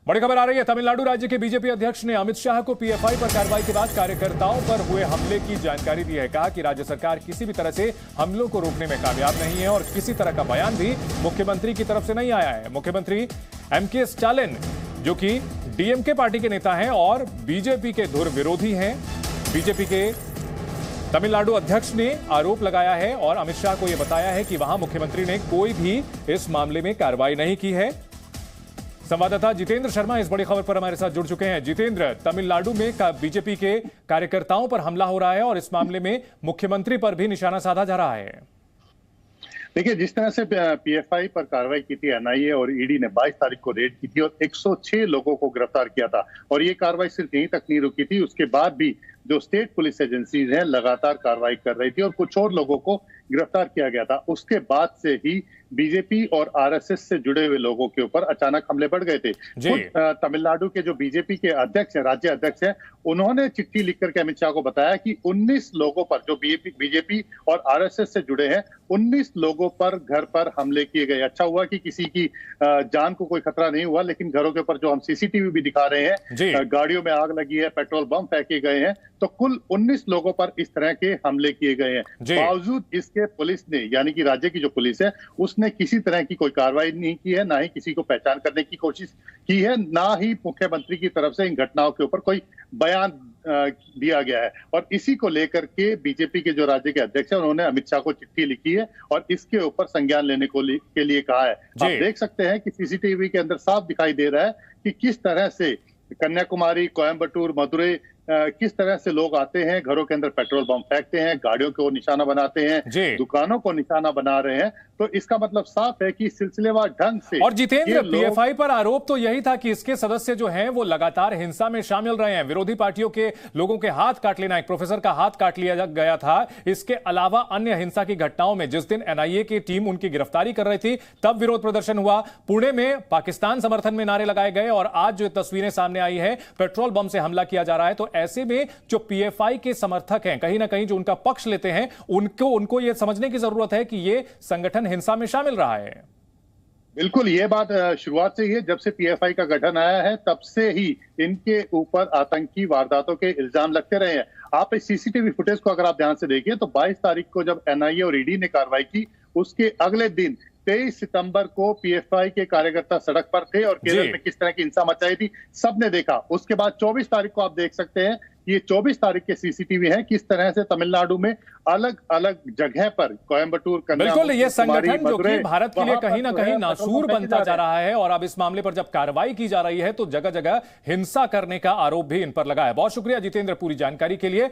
बड़ी खबर आ रही है। तमिलनाडु राज्य के बीजेपी अध्यक्ष ने अमित शाह को पीएफआई पर कार्रवाई के बाद कार्यकर्ताओं पर हुए हमले की जानकारी दी है। कहा कि राज्य सरकार किसी भी तरह से हमलों को रोकने में कामयाब नहीं है और किसी तरह का बयान भी मुख्यमंत्री की तरफ से नहीं आया है। मुख्यमंत्री एमके स्टालिन, जो कि डीएमके पार्टी के नेता हैं और बीजेपी के धुर विरोधी हैं, बीजेपी के तमिलनाडु अध्यक्ष ने आरोप लगाया है और अमित शाह को यह बताया है कि वहां मुख्यमंत्री ने कोई भी इस मामले में कार्रवाई नहीं की है। संवाददाता जितेंद्र शर्मा इस बड़ी खबर पर हमारे साथ जुड़ चुके हैं। जितेंद्र, तमिलनाडु में बीजेपी के कार्यकर्ताओं पर हमला हो रहा है और इस मामले में मुख्यमंत्री पर भी निशाना साधा जा रहा है। देखिए, जिस तरह से पीएफआई पर कार्रवाई की थी एनआईए और ईडी ने 22 तारीख को रेड की थी और 106 लोगों को गिरफ्तार किया था और ये कार्रवाई सिर्फ यहीं तक नहीं रुकी थी। उसके बाद भी जो स्टेट पुलिस एजेंसीज हैं लगातार कार्रवाई कर रही थी और कुछ और लोगों को गिरफ्तार किया गया था। उसके बाद से ही बीजेपी और आरएसएस से जुड़े हुए लोगों के ऊपर अचानक हमले बढ़ गए थे। तमिलनाडु के जो बीजेपी के अध्यक्ष हैं, राज्य अध्यक्ष हैं, उन्होंने चिट्ठी लिख करके अमित शाह को बताया कि 19 लोगों पर, जो बीजेपी और आरएसएस से जुड़े हैं, 19 लोगों पर घर पर हमले किए गए। अच्छा हुआ कि किसी की जान को कोई खतरा नहीं हुआ, लेकिन घरों के ऊपर जो हम सीसीटीवी भी दिखा रहे हैं, गाड़ियों में आग लगी है, पेट्रोल बम फेंके गए हैं, तो कुल 19 लोगों पर इस तरह के हमले किए गए हैं। बावजूद इसके पुलिस ने, यानी कि राज्य की जो पुलिस है, उसने किसी तरह की कोई कार्रवाई नहीं की है, ना ही किसी को पहचान करने की कोशिश की है, ना ही मुख्यमंत्री की तरफ से इन घटनाओं के ऊपर कोई बयान दिया गया है। और इसी को लेकर के बीजेपी के जो राज्य के अध्यक्ष हैं, उन्होंने अमित शाह को चिट्ठी लिखी है और इसके ऊपर संज्ञान लेने के लिए कहा है। आप देख सकते हैं कि सीसीटीवी के अंदर साफ दिखाई दे रहा है कि किस तरह से कन्याकुमारी, कोयम्बटूर, मदुरई, किस तरह से लोग आते हैं, घरों के अंदर पेट्रोल बम फेंकते हैं, गाड़ियों को निशाना बनाते हैं, दुकानों को निशाना बना रहे हैं। तो इसका मतलब साफ है कि सिलसिलेवार ढंग से। और जितेंद्र, पीएफआई पर आरोप तो यही था कि इसके सदस्य जो हैं वो लगातार हिंसा में शामिल रहे हैं, विरोधी पार्टियों के लोगों के हाथ काट लेना, एक प्रोफेसर का हाथ काट लिया गया था। इसके अलावा अन्य हिंसा की घटनाओं में जिस दिन एनआईए की टीम उनकी गिरफ्तारी कर रही थी, तब विरोध प्रदर्शन हुआ, पुणे में पाकिस्तान समर्थन में नारे लगाए गए और आज जो तस्वीरें सामने आई है, पेट्रोल बम से हमला किया जा रहा है। तो ऐसे में जो पीएफआई के समर्थक हैं, कहीं ना कहीं जो उनका पक्ष लेते हैं, उनको यह समझने की जरूरत है कि यह संगठन हिंसा में शामिल रहा है। बिल्कुल, ये बात शुरुआत से ही है। जब से पीएफआई का गठन आया है, तब से ही इनके ऊपर आतंकी वारदातों के इल्जाम लगते रहे हैं। आप इस सीसीटीवी फुटेज को अगर आप ध्यान से देखिए तो 22 तारीख को जब एनआईए और ईडी ने कार्रवाई की, उसके अगले दिन 23 सितंबर को पीएफआई के कार्यकर्ता सड़क पर थे और केरल में किस तरह की हिंसा मचाई थी सबने देखा। उसके बाद 24 तारीख को आप देख सकते हैं, ये 24 तारीख के सीसीटीवी हैं, किस तरह से तमिलनाडु में अलग अलग जगह पर, कोयम्बटूर, बिल्कुल, ये संगठन जो कि भारत के लिए कहीं ना कहीं नासूर बनता जा रहा है और अब इस मामले पर जब कार्रवाई की जा रही है तो जगह जगह हिंसा करने का आरोप भी इन पर लगा है। बहुत शुक्रिया जितेंद्र पूरी जानकारी के लिए।